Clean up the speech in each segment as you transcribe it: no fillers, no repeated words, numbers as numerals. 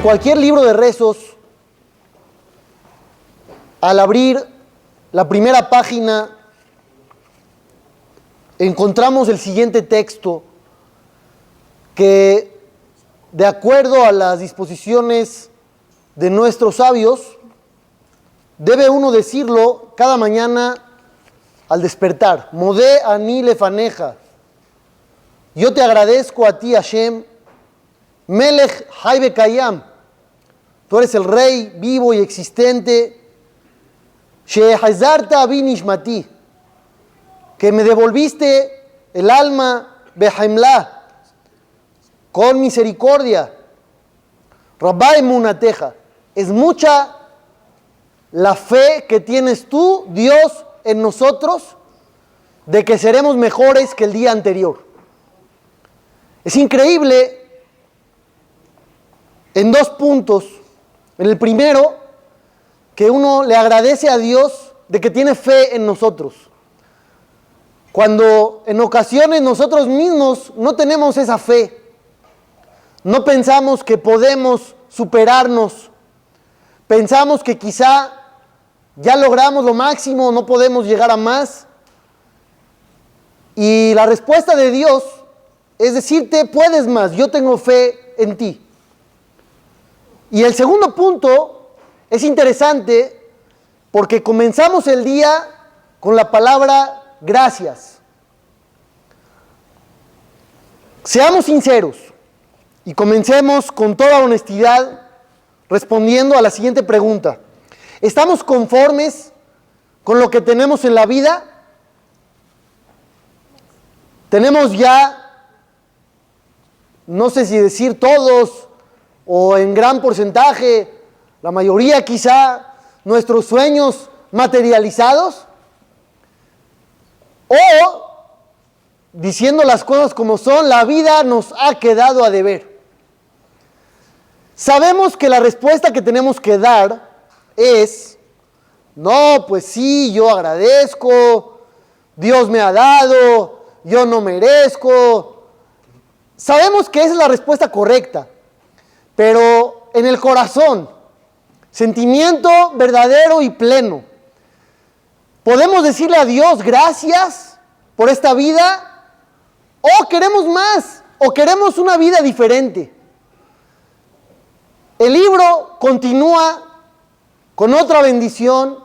cualquier libro de rezos, al abrir la primera página, encontramos el siguiente texto que, de acuerdo a las disposiciones de nuestros sabios, debe uno decirlo cada mañana al despertar. Modé ani lefaneja. Yo te agradezco a ti, Hashem, Melech Hay Bekayam. Tú eres el rey vivo y existente. Shehazarta abi nishmati, que me devolviste el alma behaimla, con misericordia. Rabba emunateja, es mucha la fe que tienes tú, Dios, en nosotros, de que seremos mejores que el día anterior. Es increíble en dos puntos. En el primero, que uno le agradece a Dios de que tiene fe en nosotros. Cuando en ocasiones nosotros mismos no tenemos esa fe, no pensamos que podemos superarnos, pensamos que quizá ya logramos lo máximo, no podemos llegar a más. Y la respuesta de Dios es decirte, puedes más, yo tengo fe en ti. Y el segundo punto es interesante porque comenzamos el día con la palabra gracias. Seamos sinceros y comencemos con toda honestidad respondiendo a la siguiente pregunta. ¿Estamos conformes con lo que tenemos en la vida? Tenemos ya, no sé si decir todos o en gran porcentaje, la mayoría quizá, nuestros sueños materializados, o, diciendo las cosas como son, la vida nos ha quedado a deber. Sabemos que la respuesta que tenemos que dar es, no, pues sí, yo agradezco, Dios me ha dado, yo no merezco. Sabemos que esa es la respuesta correcta, pero en el corazón, sentimiento verdadero y pleno, ¿podemos decirle a Dios gracias por esta vida? ¿O queremos más? ¿O queremos una vida diferente? El libro continúa con otra bendición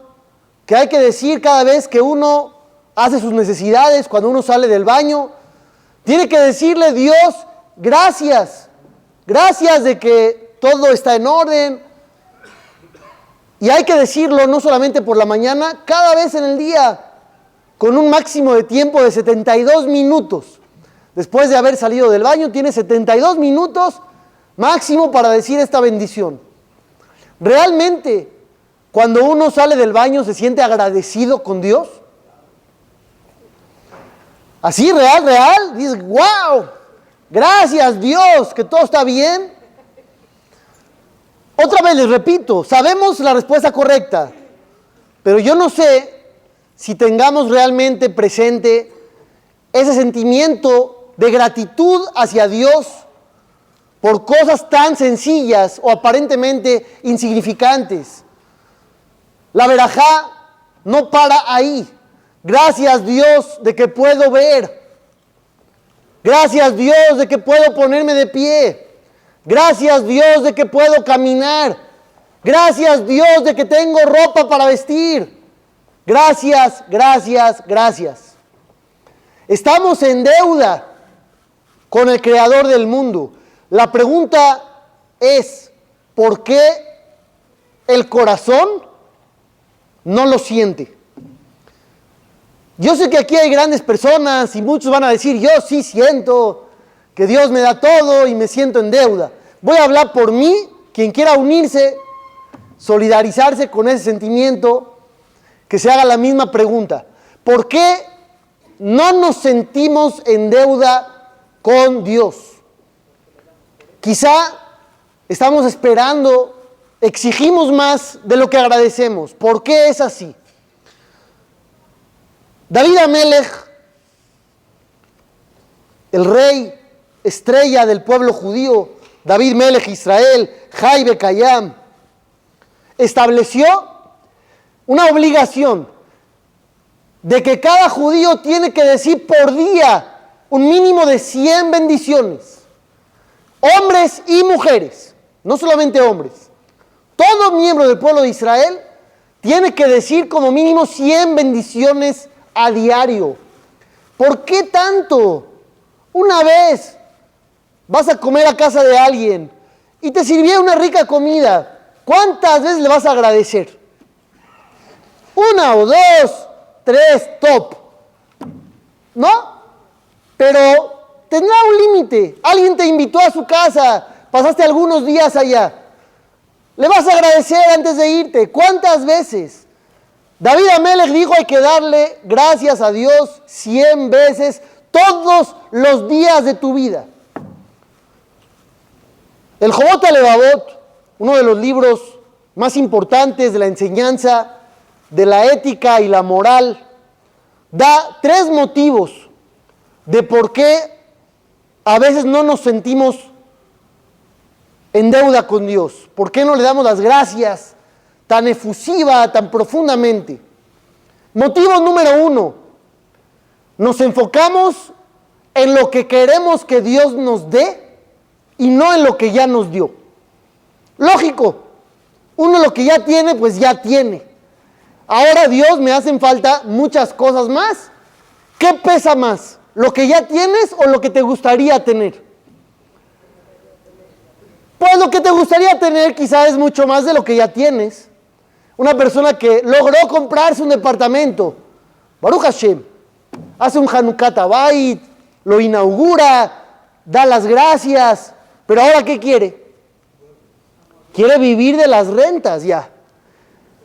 que hay que decir cada vez que uno hace sus necesidades, cuando uno sale del baño. Tiene que decirle, Dios, gracias. Gracias de que todo está en orden. Y hay que decirlo no solamente por la mañana, cada vez en el día, con un máximo de tiempo de 72 minutos. Después de haber salido del baño, tiene 72 minutos máximo para decir esta bendición. Realmente, cuando uno sale del baño, ¿se siente agradecido con Dios? Así, real, dices, wow, gracias Dios, que todo está bien. Otra vez les repito, sabemos la respuesta correcta, pero yo no sé si tengamos realmente presente ese sentimiento de gratitud hacia Dios por cosas tan sencillas o aparentemente insignificantes. La verajá no para ahí. Gracias Dios de que puedo ver. Gracias Dios de que puedo ponerme de pie. Gracias Dios de que puedo caminar. Gracias Dios de que tengo ropa para vestir. Gracias, gracias, gracias. Estamos en deuda con el Creador del mundo. La pregunta es, ¿por qué el corazón no lo siente? Yo sé que aquí hay grandes personas y muchos van a decir, yo sí siento que Dios me da todo y me siento en deuda. Voy a hablar por mí, quien quiera unirse, solidarizarse con ese sentimiento, que se haga la misma pregunta. ¿Por qué no nos sentimos en deuda con Dios? Quizá estamos esperando, exigimos más de lo que agradecemos. ¿Por qué es así? David Amelech, el rey estrella del pueblo judío, David Melech Israel, Jai Bekayam, estableció una obligación de que cada judío tiene que decir por día un mínimo de 100 bendiciones. Hombres y mujeres, no solamente hombres. Todo miembro del pueblo de Israel tiene que decir como mínimo 100 bendiciones a diario. ¿Por qué tanto? Una vez vas a comer a casa de alguien y te sirvieron una rica comida, ¿cuántas veces le vas a agradecer? Una o dos, tres, top. ¿No? Pero tendrá un límite. Alguien te invitó a su casa, pasaste algunos días allá. Le vas a agradecer antes de irte. ¿Cuántas veces? David Amelech dijo, hay que darle gracias a Dios 100 veces todos los días de tu vida. El Jobot HaLevavot, uno de los libros más importantes de la enseñanza, de la ética y la moral, da 3 motivos de por qué a veces no nos sentimos en deuda con Dios. ¿Por qué no le damos las gracias tan efusiva, tan profundamente? Motivo número 1, nos enfocamos en lo que queremos que Dios nos dé y no en lo que ya nos dio. Lógico, uno lo que ya tiene, pues ya tiene. Ahora Dios, me hacen falta muchas cosas más. ¿Qué pesa más? ¿Lo que ya tienes o lo que te gustaría tener? Pues lo que te gustaría tener quizás es mucho más de lo que ya tienes. Una persona que logró comprarse un departamento, Baruch Hashem, hace un Hanukkah Habayit, lo inaugura, da las gracias, pero ahora ¿qué quiere? Quiere vivir de las rentas ya.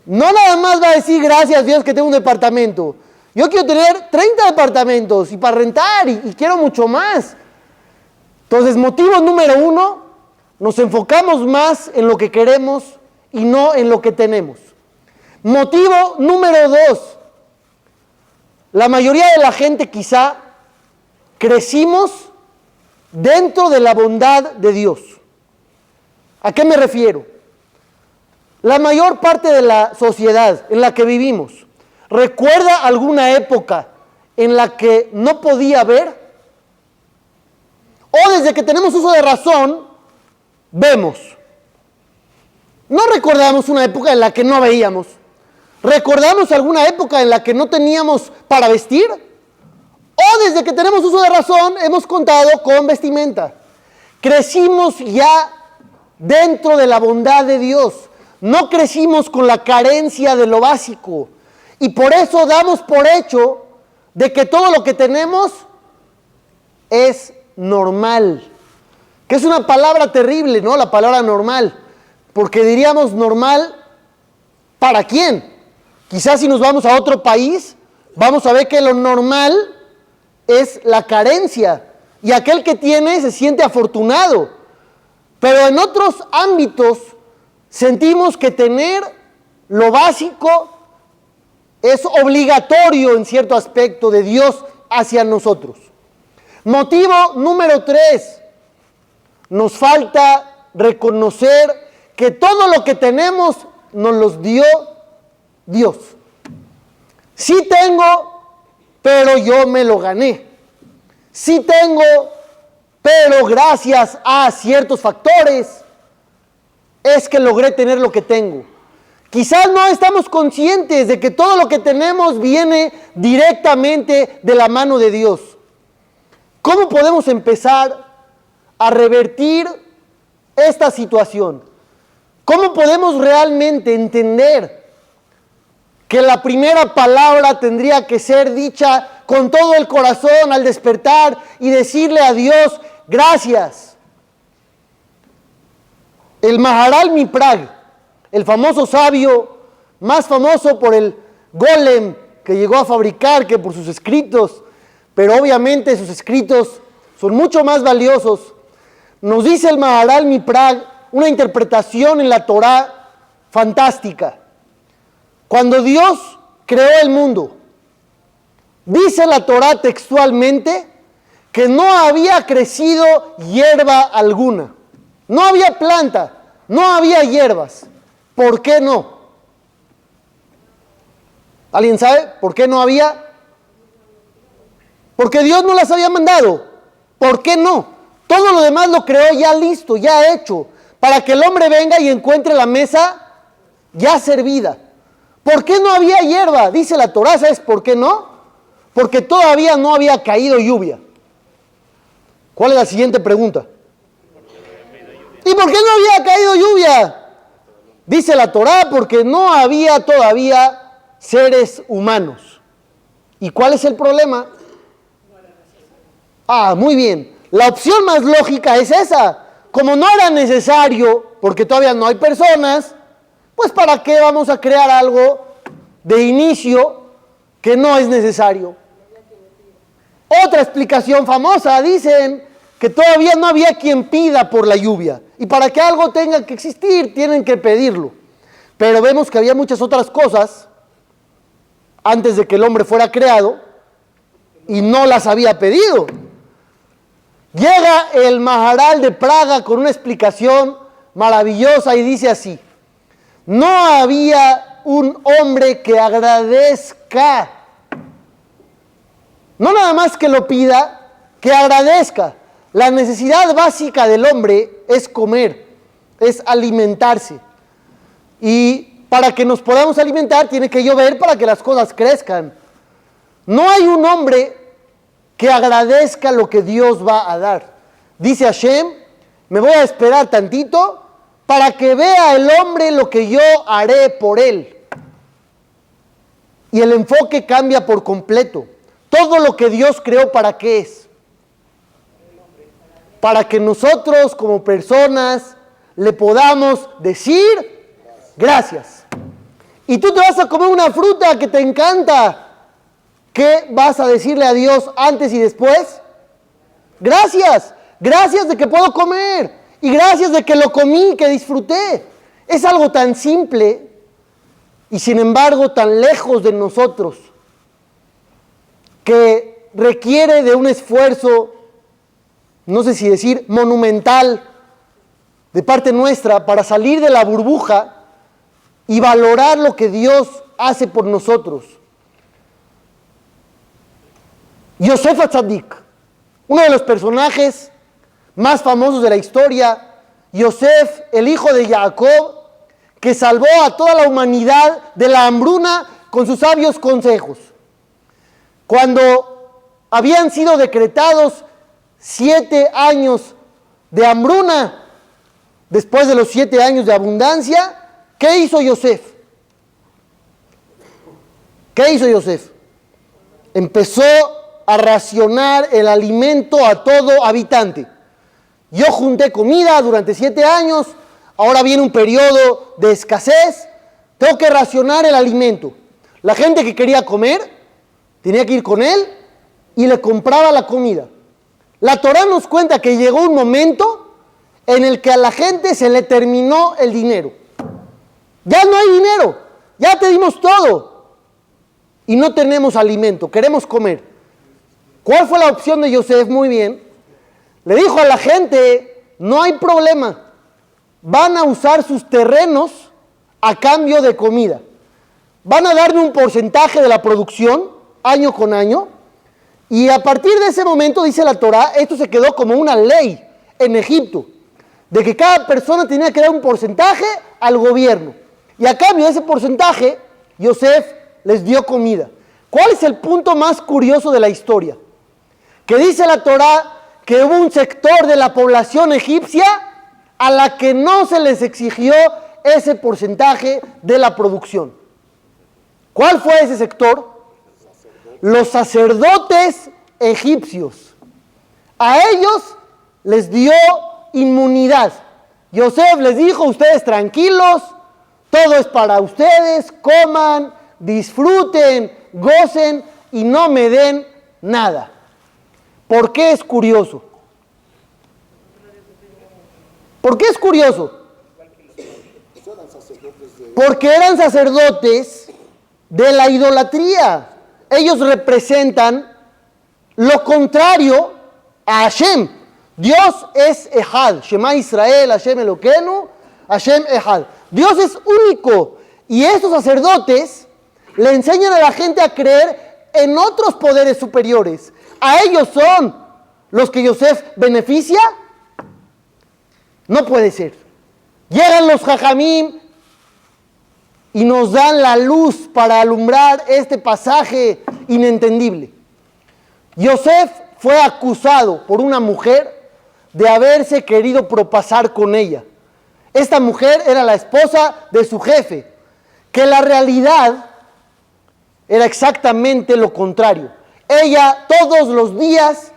No nada más va a decir gracias Dios que tengo un departamento. Yo quiero tener 30 departamentos y para rentar y quiero mucho más. Entonces, motivo número 1, nos enfocamos más en lo que queremos y no en lo que tenemos. Motivo número 2, la mayoría de la gente quizá crecimos dentro de la bondad de Dios. ¿A qué me refiero? La mayor parte de la sociedad en la que vivimos, ¿recuerda alguna época en la que no podía ver? O desde que tenemos uso de razón, vemos. No recordamos una época en la que no veíamos. ¿Recordamos alguna época en la que no teníamos para vestir? O desde que tenemos uso de razón, hemos contado con vestimenta. Crecimos ya dentro de la bondad de Dios. No crecimos con la carencia de lo básico. Y por eso damos por hecho de que todo lo que tenemos es normal. Que es una palabra terrible, ¿no? La palabra normal. Porque diríamos normal, ¿para quién? Quizás si nos vamos a otro país, vamos a ver que lo normal es la carencia. Y aquel que tiene se siente afortunado. Pero en otros ámbitos sentimos que tener lo básico es obligatorio en cierto aspecto de Dios hacia nosotros. Motivo número 3, nos falta reconocer que todo lo que tenemos nos los dio Dios. Sí tengo, pero yo me lo gané. Sí tengo, pero gracias a ciertos factores es que logré tener lo que tengo. Quizás no estamos conscientes de que todo lo que tenemos viene directamente de la mano de Dios. ¿Cómo podemos empezar a revertir esta situación? ¿Cómo podemos realmente entender que la primera palabra tendría que ser dicha con todo el corazón al despertar y decirle a Dios, gracias? El Maharal Miprag, el famoso sabio, más famoso por el golem que llegó a fabricar que por sus escritos, pero obviamente sus escritos son mucho más valiosos, nos dice el Maharal Miprag una interpretación en la Torá fantástica. Cuando Dios creó el mundo, dice la Torá textualmente que no había crecido hierba alguna. no había planta, no había hierbas. ¿Por qué no? ¿Alguien sabe por qué no había? Porque Dios no las había mandado. ¿Por qué no? Todo lo demás lo creó ya listo, ya hecho, para que el hombre venga y encuentre la mesa ya servida. ¿Por qué no había hierba? Dice la Torá, ¿sabes por qué no? Porque todavía no había caído lluvia. ¿Cuál es la siguiente pregunta? ¿Y por qué no había caído lluvia? Dice la Torá, porque no había todavía seres humanos. ¿Y cuál es el problema? Muy bien. La opción más lógica es esa. Como no era necesario, porque todavía no hay personas, pues ¿para qué vamos a crear algo de inicio que no es necesario? Otra explicación famosa, dicen que todavía no había quien pida por la lluvia. Y para que algo tenga que existir, tienen que pedirlo. Pero vemos que había muchas otras cosas antes de que el hombre fuera creado y no las había pedido. Llega el Maharal de Praga con una explicación maravillosa y dice así: no había un hombre que agradezca, no nada más que lo pida, que agradezca. La necesidad básica del hombre es comer, es alimentarse. Y para que nos podamos alimentar tiene que llover para que las cosas crezcan. No hay un hombre que agradezca lo que Dios va a dar. Dice Hashem, me voy a esperar tantito para que vea el hombre lo que yo haré por él. Y el enfoque cambia por completo. Todo lo que Dios creó, ¿para qué es? Para que nosotros como personas le podamos decir gracias. Y tú te vas a comer una fruta que te encanta. ¿Qué vas a decirle a Dios antes y después? Gracias. Gracias de que puedo comer. Y gracias de que lo comí, que disfruté. Es algo tan simple y sin embargo tan lejos de nosotros, que requiere de un esfuerzo, no sé si decir monumental, de parte nuestra para salir de la burbuja y valorar lo que Dios hace por nosotros. Yosef Atzadik, uno de los personajes más famosos de la historia, Yosef, el hijo de Jacob, que salvó a toda la humanidad de la hambruna con sus sabios consejos. Cuando habían sido decretados 7 años de hambruna, después de los 7 años de abundancia, ¿qué hizo Yosef? ¿Qué hizo Yosef? Empezó a racionar el alimento a todo habitante. Yo junté comida durante 7 años, ahora viene un periodo de escasez, tengo que racionar el alimento. La gente que quería comer tenía que ir con él y le compraba la comida. La Torá nos cuenta que llegó un momento en el que a la gente se le terminó el dinero. Ya no hay dinero, ya te dimos todo y no tenemos alimento, queremos comer. ¿Cuál fue la opción de Yosef? Muy bien. Le dijo a la gente, no hay problema, van a usar sus terrenos a cambio de comida. Van a darme un porcentaje de la producción, año con año, y a partir de ese momento, dice la Torá, esto se quedó como una ley en Egipto, de que cada persona tenía que dar un porcentaje al gobierno. Y a cambio de ese porcentaje, Yosef les dio comida. ¿Cuál es el punto más curioso de la historia? Que dice la Torá que hubo un sector de la población egipcia a la que no se les exigió ese porcentaje de la producción. ¿Cuál fue ese sector? Los sacerdotes egipcios. A ellos les dio inmunidad. Yosef les dijo, ustedes tranquilos, todo es para ustedes, coman, disfruten, gocen y no me den nada. ¿Por qué es curioso? ¿Por qué es curioso? Porque eran sacerdotes de la idolatría. Ellos representan lo contrario a Hashem. Dios es Ejad. Shema Israel, Hashem Elokeinu, Hashem Ejad. Dios es único. Y estos sacerdotes le enseñan a la gente a creer en otros poderes superiores. ¿A ellos son los que Yosef beneficia? No puede ser. Llegan los jajamim y nos dan la luz para alumbrar este pasaje inentendible. Yosef fue acusado por una mujer de haberse querido propasar con ella. Esta mujer era la esposa de su jefe, que la realidad era exactamente lo contrario. Ella todos los días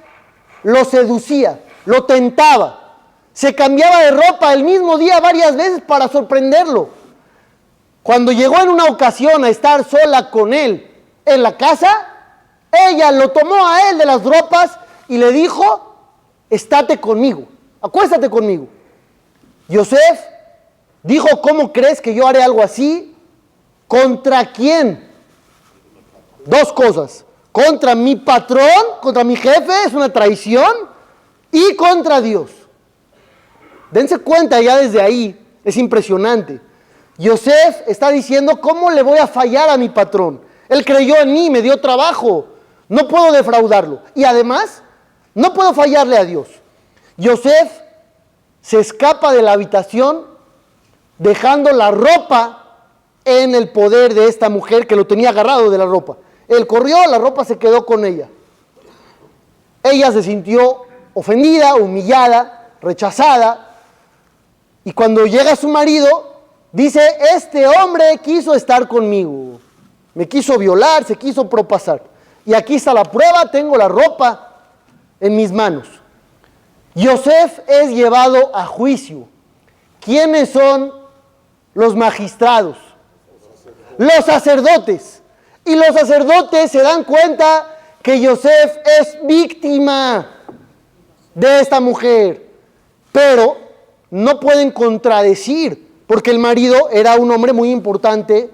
lo seducía, lo tentaba, se cambiaba de ropa el mismo día varias veces para sorprenderlo. Cuando llegó en una ocasión a estar sola con él en la casa, ella lo tomó a él de las ropas y le dijo: estate conmigo, acuéstate conmigo. Yosef dijo: ¿cómo crees que yo haré algo así? ¿Contra quién? Dos cosas: contra mi patrón, contra mi jefe, es una traición, y contra Dios. Dense cuenta ya desde ahí, es impresionante. Yosef está diciendo: ¿cómo le voy a fallar a mi patrón? Él creyó en mí, me dio trabajo, no puedo defraudarlo. Y además, no puedo fallarle a Dios. Yosef se escapa de la habitación dejando la ropa en el poder de esta mujer que lo tenía agarrado de la ropa. Él corrió, la ropa se quedó con ella. Ella se sintió ofendida, humillada, rechazada. Y cuando llega su marido, dice: este hombre quiso estar conmigo, me quiso violar, se quiso propasar. Y aquí está la prueba, tengo la ropa en mis manos. Yosef es llevado a juicio. ¿Quiénes son los magistrados? Los sacerdotes. Y los sacerdotes se dan cuenta que Yosef es víctima de esta mujer, pero no pueden contradecir, porque el marido era un hombre muy importante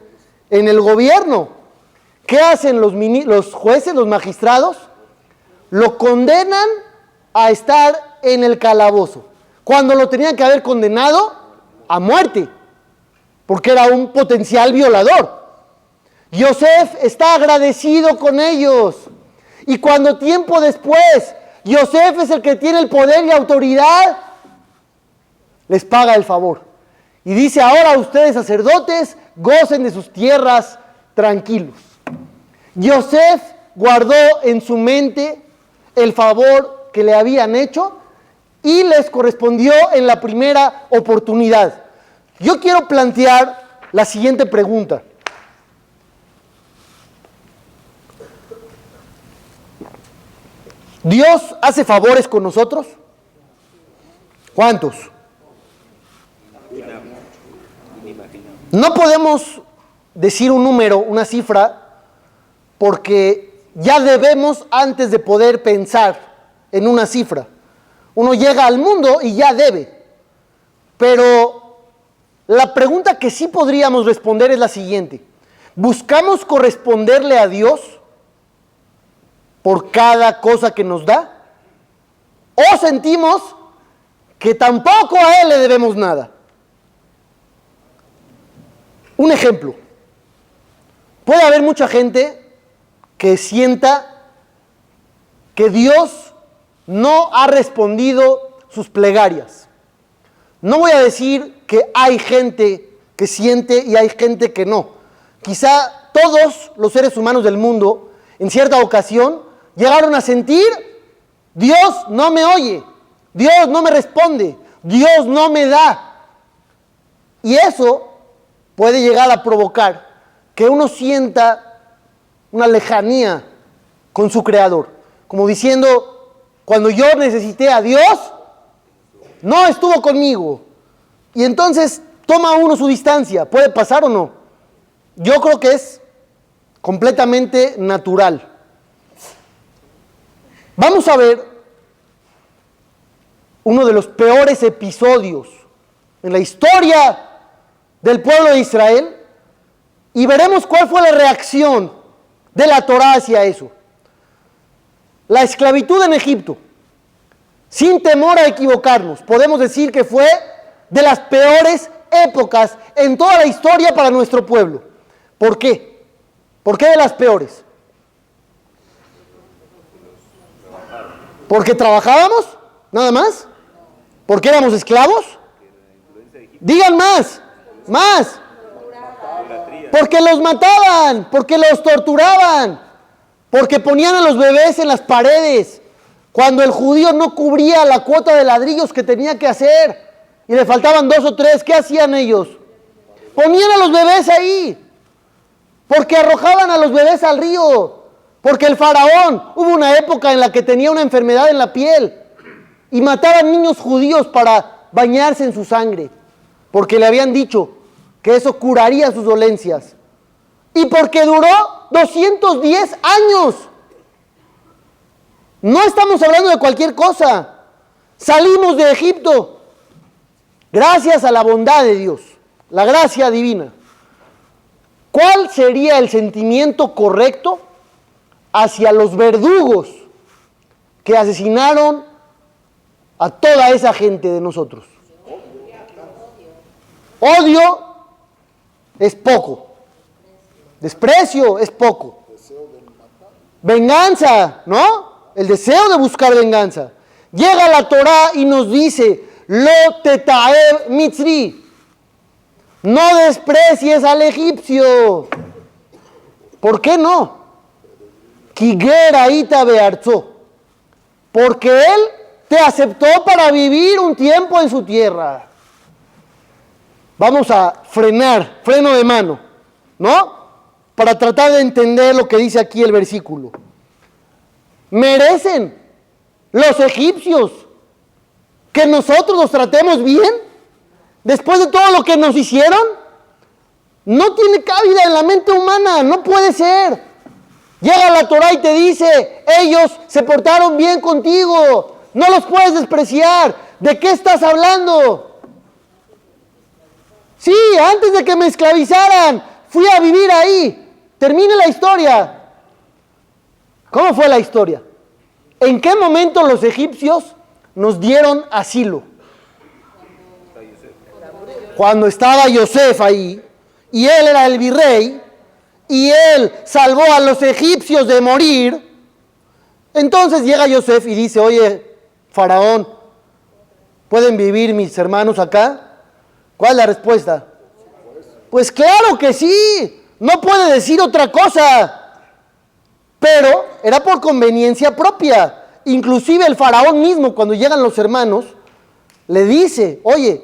en el gobierno. ¿Qué hacen los jueces, los magistrados? Lo condenan a estar en el calabozo, cuando lo tenían que haber condenado a muerte, porque era un potencial violador. Yosef está agradecido con ellos, y cuando tiempo después Yosef es el que tiene el poder y autoridad, les paga el favor y dice: ahora ustedes, sacerdotes, gocen de sus tierras tranquilos. Yosef guardó en su mente el favor que le habían hecho y les correspondió en la primera oportunidad. Yo quiero plantear la siguiente pregunta: ¿Dios hace favores con nosotros? ¿Cuántos? No podemos decir un número, una cifra, porque ya debemos antes de poder pensar en una cifra. Uno llega al mundo y ya debe. Pero la pregunta que sí podríamos responder es la siguiente: ¿buscamos corresponderle a Dios por cada cosa que nos da? ¿O sentimos que tampoco a Él le debemos nada? Un ejemplo: puede haber mucha gente que sienta que Dios no ha respondido sus plegarias. No voy a decir que hay gente que siente y hay gente que no. Quizá todos los seres humanos del mundo, en cierta ocasión, llegaron a sentir: Dios no me oye, Dios no me responde, Dios no me da. Y eso puede llegar a provocar que uno sienta una lejanía con su Creador, como diciendo: cuando yo necesité a Dios, no estuvo conmigo. Y entonces toma uno su distancia. ¿Puede pasar o no? Yo creo que es completamente natural. Vamos a ver uno de los peores episodios en la historia del pueblo de Israel y veremos cuál fue la reacción de la Torá hacia eso. La esclavitud en Egipto. sin temor a equivocarnos, podemos decir que fue de las peores épocas en toda la historia para nuestro pueblo. ¿Por qué? ¿Por qué de las peores? ¿Porque trabajábamos? ¿Nada más? ¿Porque éramos esclavos? Digan más, más. Porque los mataban, porque los torturaban, porque ponían a los bebés en las paredes, cuando el judío no cubría la cuota de ladrillos que tenía que hacer y le faltaban 2 o 3, ¿qué hacían ellos? Ponían a los bebés ahí, porque arrojaban a los bebés al río, porque el faraón, hubo una época en la que tenía una enfermedad en la piel y mataban niños judíos para bañarse en su sangre, porque le habían dicho que eso curaría sus dolencias. Y porque duró 210 años. No estamos hablando de cualquier cosa. Salimos de Egipto gracias a la bondad de Dios, la gracia divina. ¿Cuál sería el sentimiento correcto hacia los verdugos que asesinaron a toda esa gente de nosotros? Odio es poco. Desprecio es poco. Venganza, ¿no? El deseo de buscar venganza. Llega la Torá y nos dice, Lo tetaev mitzri. No desprecies al egipcio. ¿Por qué no? Kigera ita bearzo. Porque él te aceptó para vivir un tiempo en su tierra. Vamos a freno de mano, ¿no? Para tratar de entender lo que dice aquí el versículo. ¿Merecen los egipcios que nosotros los tratemos bien? Después de todo lo que nos hicieron, no tiene cabida en la mente humana, no puede ser. Llega la Torá y te dice, ellos se portaron bien contigo, no los puedes despreciar. ¿De qué estás hablando? Sí, antes de que me esclavizaran, fui a vivir ahí. Termine la historia. ¿Cómo fue la historia? ¿En qué momento los egipcios nos dieron asilo? Cuando estaba Yosef ahí, y él era el virrey, y él salvó a los egipcios de morir. Entonces llega Yosef y dice, oye, faraón, ¿pueden vivir mis hermanos acá? ¿Cuál es la respuesta? Pues claro que sí, no puede decir otra cosa, pero era por conveniencia propia. Inclusive el faraón mismo, cuando llegan los hermanos, le dice, oye,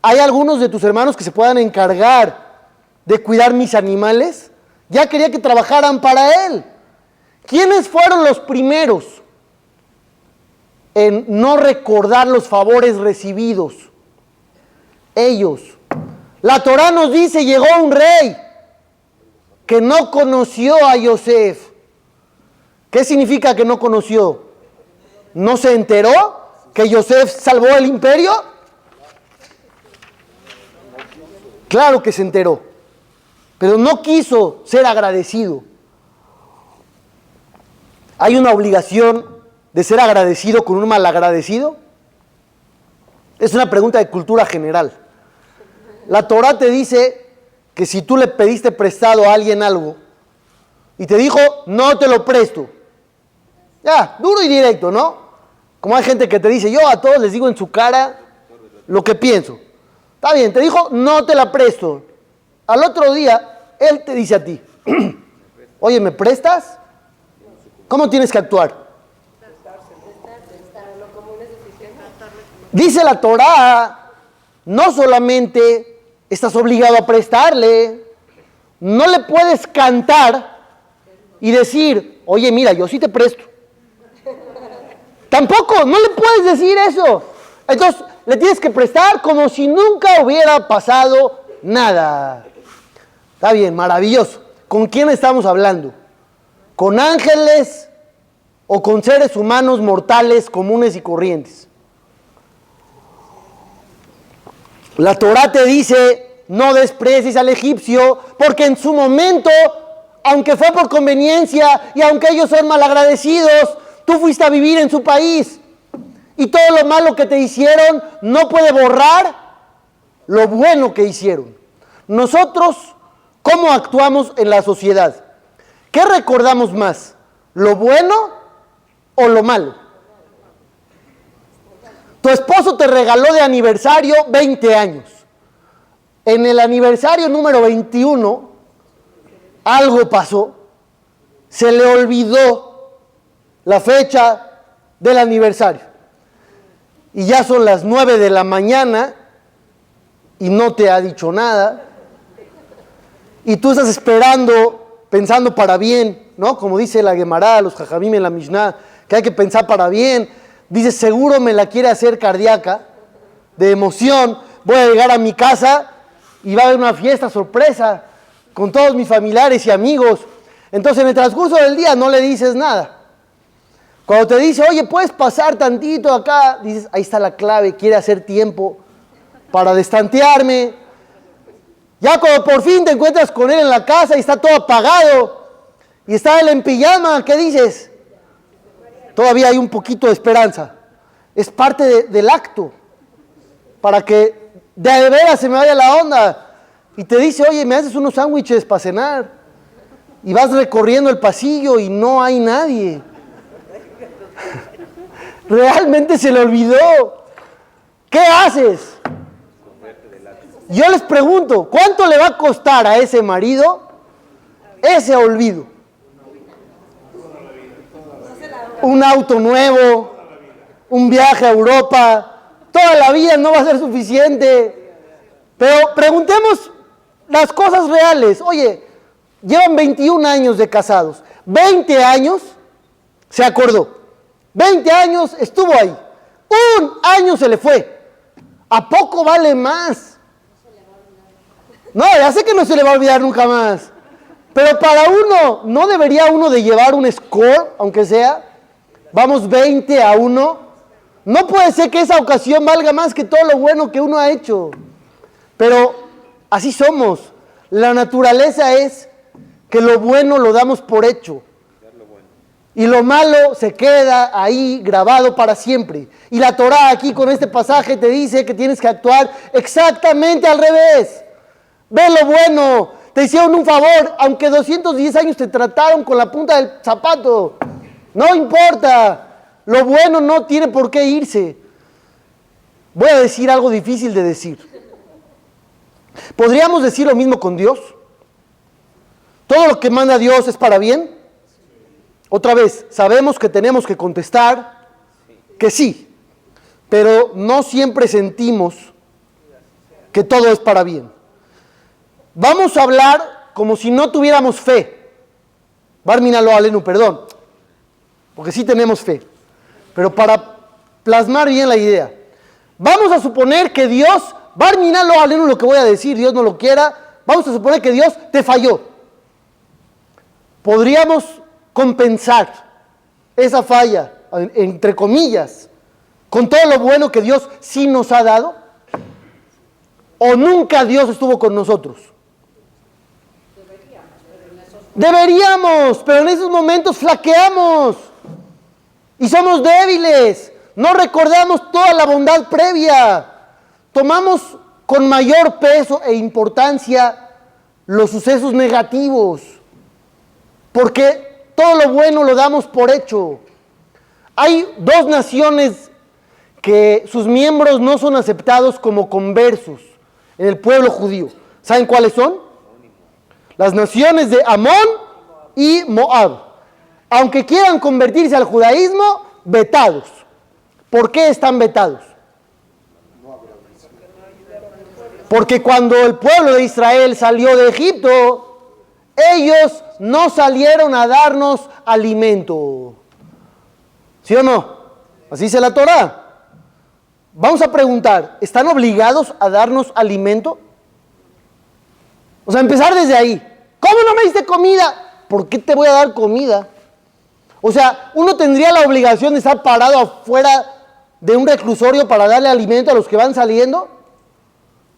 ¿hay algunos de tus hermanos que se puedan encargar de cuidar mis animales? Ya quería que trabajaran para él. ¿Quiénes fueron los primeros en no recordar los favores recibidos? Ellos. La Torá nos dice, llegó un rey que no conoció a Yosef. ¿Qué significa que no conoció? ¿No se enteró que Yosef salvó el imperio? Claro que se enteró, pero no quiso ser agradecido. ¿Hay una obligación de ser agradecido con un malagradecido? Es una pregunta de cultura general. La Torá te dice que si tú le pediste prestado a alguien algo y te dijo, no te lo presto. Ya, duro y directo, ¿no? Como hay gente que te dice, yo a todos les digo en su cara lo que pienso. Está bien, te dijo, no te la presto. Al otro día, él te dice a ti, oye, ¿me prestas? ¿Cómo tienes que actuar? Dice la Torá, no solamente estás obligado a prestarle, no le puedes cantar y decir, oye, mira, yo sí te presto. Tampoco, no le puedes decir eso. Entonces, le tienes que prestar como si nunca hubiera pasado nada. Está bien, maravilloso. ¿Con quién estamos hablando? ¿Con ángeles o con seres humanos mortales, comunes y corrientes? La Torá te dice, no desprecies al egipcio, porque en su momento, aunque fue por conveniencia y aunque ellos son malagradecidos, tú fuiste a vivir en su país. Y todo lo malo que te hicieron no puede borrar lo bueno que hicieron. Nosotros, ¿cómo actuamos en la sociedad? ¿Qué recordamos más? ¿Lo bueno o lo malo? Tu esposo te regaló de aniversario 20 años. En el aniversario número 21, algo pasó. Se le olvidó la fecha del aniversario. Y ya son las 9 de la mañana y no te ha dicho nada. Y tú estás esperando, pensando para bien, ¿no? Como dice la Gemara, los Jajamim en la Mishnah, que hay que pensar para bien. Dice, seguro me la quiere hacer cardíaca, de emoción. Voy a llegar a mi casa y va a haber una fiesta sorpresa con todos mis familiares y amigos. Entonces en el transcurso del día no le dices nada. Cuando te dice, oye, ¿puedes pasar tantito acá? Dices, ahí está la clave, quiere hacer tiempo para destantearme. Ya cuando por fin te encuentras con él en la casa y está todo apagado y está él en pijama, ¿qué dices? Todavía hay un poquito de esperanza. Es parte del acto para que de veras se me vaya la onda. Y te dice, oye, ¿me haces unos sándwiches para cenar? Y vas recorriendo el pasillo y no hay nadie. Realmente se le olvidó. ¿Qué haces? Yo les pregunto, ¿cuánto le va a costar a ese marido ese olvido? Un auto nuevo, un viaje a Europa, toda la vida no va a ser suficiente. Pero preguntemos las cosas reales. Oye, llevan 21 años de casados, 20 años se acordó. 20 años estuvo ahí. Un año se le fue. ¿A poco vale más? No, ya sé que no se le va a olvidar nunca más. Pero para uno, ¿no debería uno de llevar un score, aunque sea? Vamos 20-1. No puede ser que esa ocasión valga más que todo lo bueno que uno ha hecho. Pero así somos. La naturaleza es que lo bueno lo damos por hecho. Y lo malo se queda ahí grabado para siempre. Y la Torá aquí con este pasaje te dice que tienes que actuar exactamente al revés. Ve lo bueno. Te hicieron un favor, aunque 210 años te trataron con la punta del zapato. No importa. Lo bueno no tiene por qué irse. Voy a decir algo difícil de decir. ¿Podríamos decir lo mismo con Dios? ¿Todo lo que manda Dios es para bien? Otra vez, sabemos que tenemos que contestar que sí, pero no siempre sentimos que todo es para bien. Vamos a hablar como si no tuviéramos fe. Barmina lo alenu, perdón, porque sí tenemos fe, pero para plasmar bien la idea. Vamos a suponer que Dios, Barmina lo alenu, lo que voy a decir, Dios no lo quiera, vamos a suponer que Dios te falló. Podríamos compensar esa falla, entre comillas, con todo lo bueno que Dios sí nos ha dado, o nunca Dios estuvo con nosotros. Deberíamos, pero en esos momentos flaqueamos y somos débiles, no recordamos toda la bondad previa, tomamos con mayor peso e importancia los sucesos negativos, porque todo lo bueno lo damos por hecho. Hay dos naciones que sus miembros no son aceptados como conversos en el pueblo judío. ¿Saben cuáles son? Las naciones de Amón y Moab. Aunque quieran convertirse al judaísmo, vetados. ¿Por qué están vetados? Porque cuando el pueblo de Israel salió de Egipto, ellos no salieron a darnos alimento. ¿Sí o no? Así dice la Torá. Vamos a preguntar, ¿están obligados a darnos alimento? O sea, empezar desde ahí. ¿Cómo no me diste comida? ¿Por qué te voy a dar comida? O sea, uno tendría la obligación de estar parado afuera de un reclusorio para darle alimento a los que van saliendo.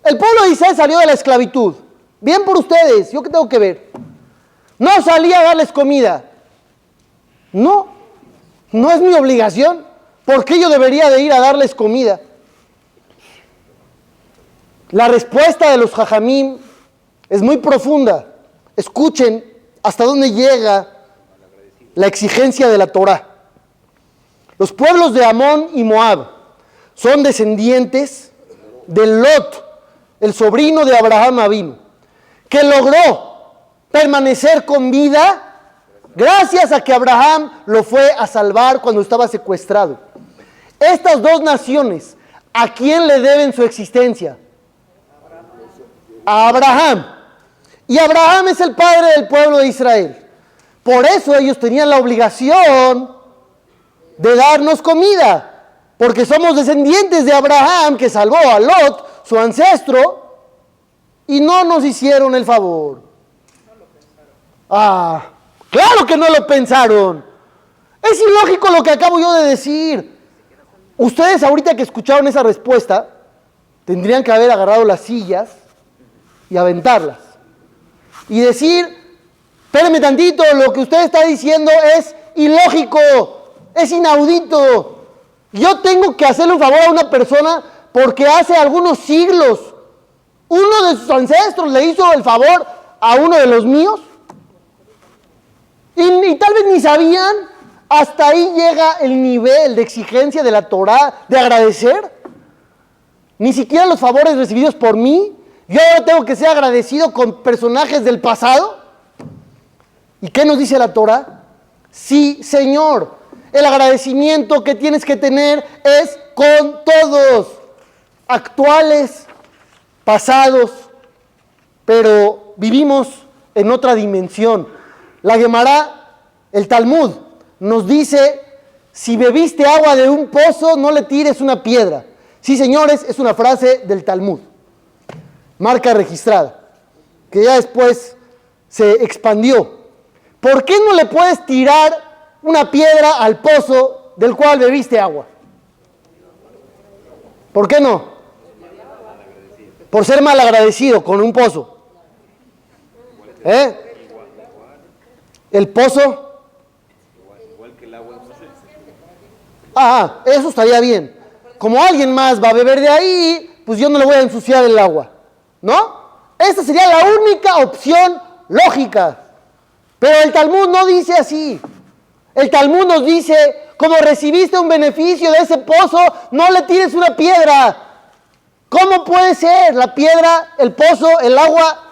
El pueblo de Israel salió de la esclavitud. Bien por ustedes, ¿yo qué tengo que ver? No salí a darles comida. No, no es mi obligación. ¿por qué yo debería de ir a darles comida? La respuesta de los jajamim es muy profunda. Escuchen hasta dónde llega la exigencia de la Torá. Los pueblos de Amón y Moab son descendientes de Lot, el sobrino de Abraham Avinu, que logró permanecer con vida gracias a que Abraham lo fue a salvar cuando estaba secuestrado. Estas dos naciones, ¿a quién le deben su existencia? A Abraham. Y Abraham es el padre del pueblo de Israel. Por eso ellos tenían la obligación de darnos comida, porque somos descendientes de Abraham, que salvó a Lot, su ancestro, y no nos hicieron el favor. Claro que no lo pensaron. Es ilógico lo que acabo yo de decir. Ustedes ahorita que escucharon esa respuesta, tendrían que haber agarrado las sillas y aventarlas. Y decir, espérame tantito, lo que usted está diciendo es ilógico, es inaudito. Yo tengo que hacerle un favor a una persona porque hace algunos siglos uno de sus ancestros le hizo el favor a uno de los míos. Y tal vez ni sabían. Hasta ahí llega el nivel de exigencia de la Torá, de agradecer. Ni siquiera los favores recibidos por mí. Yo ahora tengo que ser agradecido con personajes del pasado. ¿Y qué nos dice la Torá? Sí, Señor, el agradecimiento que tienes que tener es con todos, actuales, pasados, pero vivimos en otra dimensión. La Gemara, el Talmud, nos dice, si bebiste agua de un pozo, no le tires una piedra. Sí, señores, es una frase del Talmud, marca registrada, que ya después se expandió. ¿Por qué no le puedes tirar una piedra al pozo del cual bebiste agua? ¿Por qué no? Por ser mal agradecido con un pozo. El pozo. Eso estaría bien. Como alguien más va a beber de ahí, pues yo no le voy a ensuciar el agua, ¿no? Esta sería la única opción lógica. Pero el Talmud no dice así. El Talmud nos dice, como recibiste un beneficio de ese pozo, no le tires una piedra. ¿Cómo puede ser? La piedra, el pozo, el agua,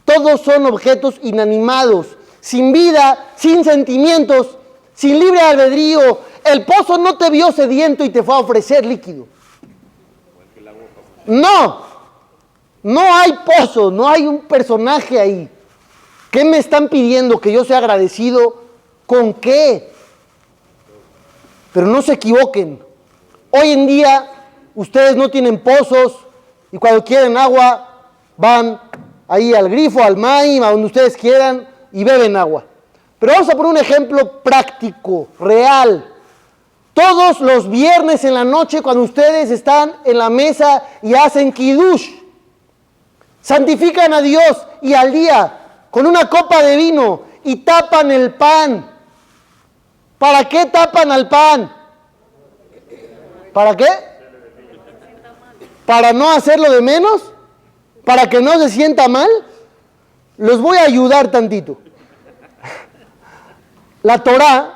todos son objetos inanimados, sin vida, sin sentimientos, sin libre albedrío. El pozo no te vio sediento y te fue a ofrecer líquido. No hay pozo, no hay un personaje ahí. ¿Qué me están pidiendo? ¿Que yo sea agradecido? ¿Con qué? Pero no se equivoquen. Hoy en día ustedes no tienen pozos y cuando quieren agua van ahí al grifo, al maim, a donde ustedes quieran y beben agua. Pero vamos a poner un ejemplo práctico, real. Todos los viernes en la noche cuando ustedes están en la mesa y hacen kiddush, santifican a Dios y al día con una copa de vino y tapan el pan. ¿Para qué tapan al pan? ¿Para qué? ¿Para no hacerlo de menos? ¿Para que no se sienta mal? Los voy a ayudar tantito. La Torá,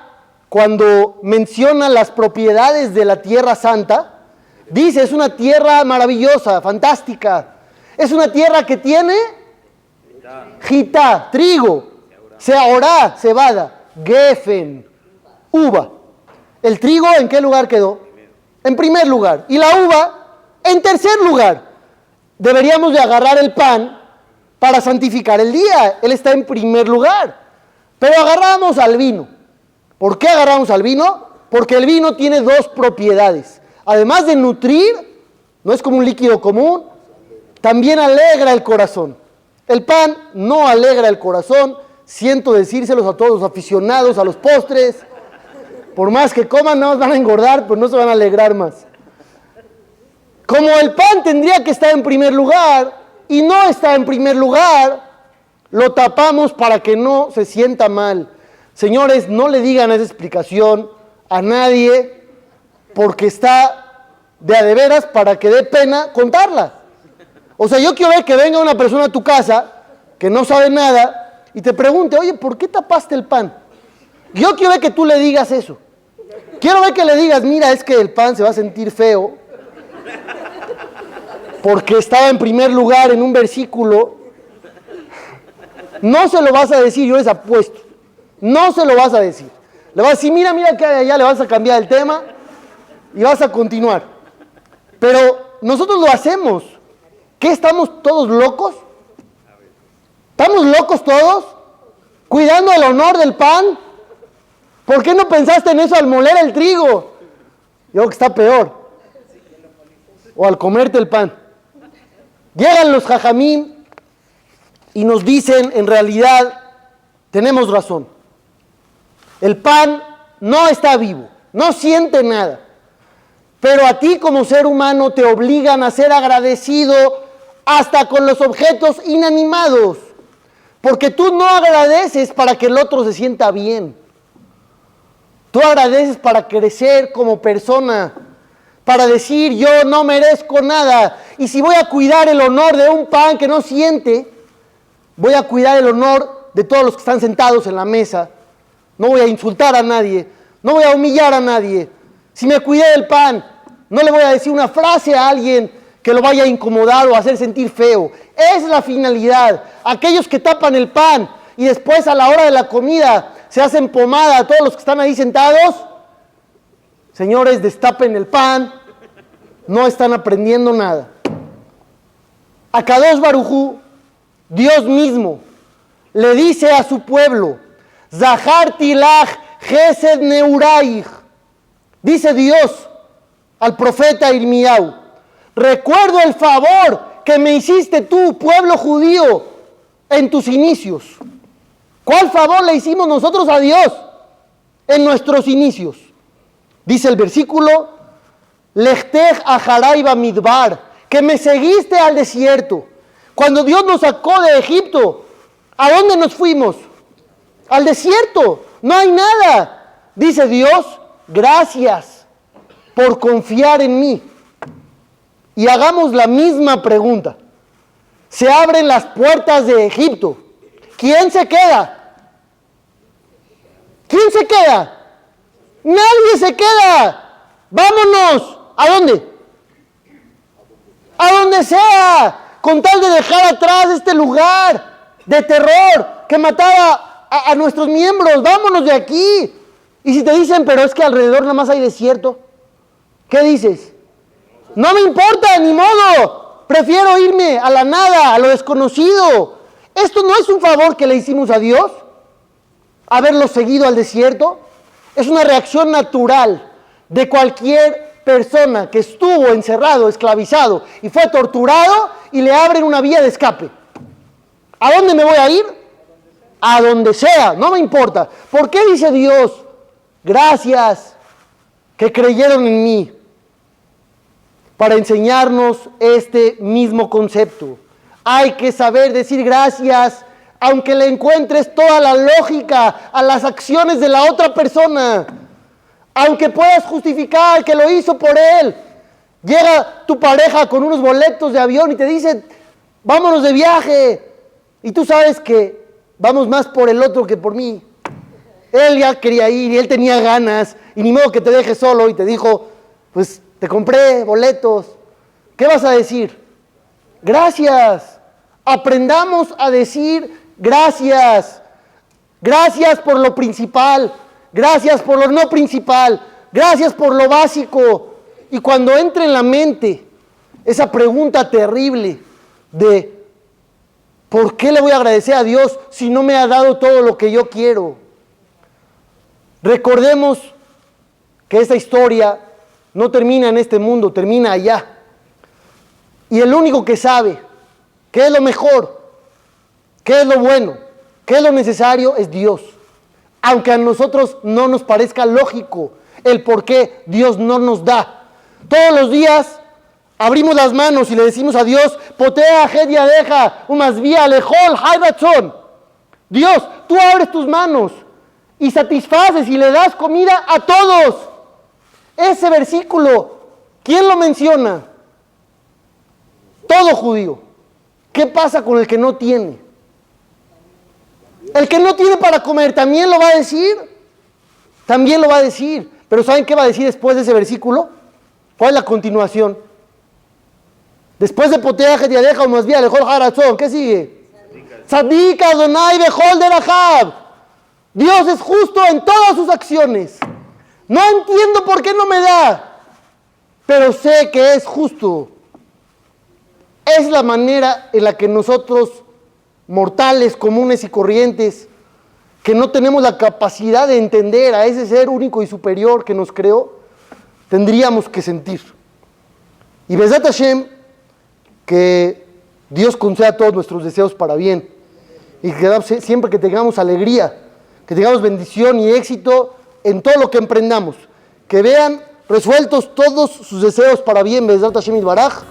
cuando menciona las propiedades de la Tierra Santa, dice, es una tierra maravillosa, fantástica. Es una tierra que tiene jitá, trigo, seorá, cebada, gefen, uva. ¿El trigo en qué lugar quedó? En primer lugar. ¿Y la uva? En tercer lugar. Deberíamos de agarrar el pan para santificar el día. Él está en primer lugar. Pero agarramos al vino. ¿Por qué agarramos al vino? Porque el vino tiene dos propiedades. Además de nutrir, no es como un líquido común, también alegra el corazón. El pan no alegra el corazón. Siento decírselos a todos los aficionados a los postres. Por más que coman, no van a engordar, pues no se van a alegrar más. Como el pan tendría que estar en primer lugar y no está en primer lugar, lo tapamos para que no se sienta mal. Señores, no le digan esa explicación a nadie porque está de a de veras para que dé pena contarla. O sea, yo quiero ver que venga una persona a tu casa que no sabe nada y te pregunte, oye, ¿por qué tapaste el pan? Yo quiero ver que tú le digas eso. Quiero ver que le digas, mira, es que el pan se va a sentir feo porque estaba en primer lugar en un versículo. No se lo vas a decir, yo les apuesto. No se lo vas a decir. Le vas a decir, mira que hay allá, le vas a cambiar el tema y vas a continuar. Pero nosotros lo hacemos. ¿Qué, estamos todos locos? ¿Estamos locos todos? ¿Cuidando el honor del pan? ¿Por qué no pensaste en eso al moler el trigo? Yo creo que está peor. O al comerte el pan. Llegan los jajamín y nos dicen, en realidad, tenemos razón. El pan no está vivo, no siente nada. Pero a ti como ser humano te obligan a ser agradecido hasta con los objetos inanimados. Porque tú no agradeces para que el otro se sienta bien. Tú agradeces para crecer como persona, para decir yo no merezco nada. Y si voy a cuidar el honor de un pan que no siente, voy a cuidar el honor de todos los que están sentados en la mesa. No voy a insultar a nadie, no voy a humillar a nadie. Si me cuidé del pan, no le voy a decir una frase a alguien que lo vaya a incomodar o a hacer sentir feo. Es la finalidad. Aquellos que tapan el pan y después a la hora de la comida se hacen pomada a todos los que están ahí sentados. Señores, destapen el pan, no están aprendiendo nada. Akadosh Baruj Hu, Dios mismo, le dice a su pueblo, Zaharti lach Gesed Neuraich, dice Dios al profeta Irmiau, recuerdo el favor que me hiciste tú, pueblo judío, en tus inicios. ¿Cuál favor le hicimos nosotros a Dios en nuestros inicios? Dice el versículo, Lechtech acharai bamidbar, que me seguiste al desierto. Cuando Dios nos sacó de Egipto, ¿a dónde nos fuimos? Al desierto, no hay nada. Dice Dios, gracias por confiar en mí. Y hagamos la misma pregunta. Se abren las puertas de Egipto. ¿Quién se queda? ¿Quién se queda? Nadie se queda. Vámonos. ¿A dónde? A donde sea, con tal de dejar atrás este lugar de terror que mataba a nuestros miembros. Vámonos de aquí. Y si te dicen, pero es que alrededor nada más hay desierto, ¿qué dices? No me importa, ni modo. Prefiero irme a la nada, a lo desconocido. ¿Esto no es un favor que le hicimos a Dios? ¿Haberlo seguido al desierto? Es una reacción natural de cualquier persona que estuvo encerrado, esclavizado y fue torturado y le abren una vía de escape. ¿A dónde me voy a ir? A donde sea, no me importa. ¿Por qué dice Dios? Gracias que creyeron en mí. Para enseñarnos este mismo concepto. Hay que saber decir gracias, aunque le encuentres toda la lógica a las acciones de la otra persona. Aunque puedas justificar que lo hizo por él. Llega tu pareja con unos boletos de avión y te dice, vámonos de viaje. Y tú sabes que vamos más por el otro que por mí. Él ya quería ir y él tenía ganas. Y ni modo que te deje solo y te dijo, pues te compré boletos. ¿Qué vas a decir? Gracias. Aprendamos a decir gracias. Gracias por lo principal. Gracias por lo no principal. Gracias por lo básico. Y cuando entre en la mente esa pregunta terrible de ¿por qué le voy a agradecer a Dios si no me ha dado todo lo que yo quiero? Recordemos que esta historia no termina en este mundo, termina allá. Y el único que sabe qué es lo mejor, qué es lo bueno, qué es lo necesario, es Dios. Aunque a nosotros no nos parezca lógico el por qué Dios no nos da. Todos los días abrimos las manos y le decimos a Dios, Potea, Hedia, deja, umasvía, lejol, hayratzon. Dios, tú abres tus manos y satisfaces y le das comida a todos. Ese versículo, ¿quién lo menciona? Todo judío. ¿Qué pasa con el que no tiene? El que no tiene para comer, ¿también lo va a decir? También lo va a decir. Pero ¿saben qué va a decir después de ese versículo? ¿Cuál es la continuación? Después de Poteach et yadeja umasvia lechol haratzon, ¿qué sigue? Tzadik Adonai bechol derachab. Dios es justo en todas sus acciones. No entiendo por qué no me da, pero sé que es justo. Es la manera en la que nosotros, mortales, comunes y corrientes, que no tenemos la capacidad de entender a ese ser único y superior que nos creó, tendríamos que sentir. Y Bezat Hashem, que Dios conceda todos nuestros deseos para bien, y que siempre que tengamos alegría, que tengamos bendición y éxito en todo lo que emprendamos, que vean resueltos todos sus deseos para bien, Bezat Hashem Yitbaraj.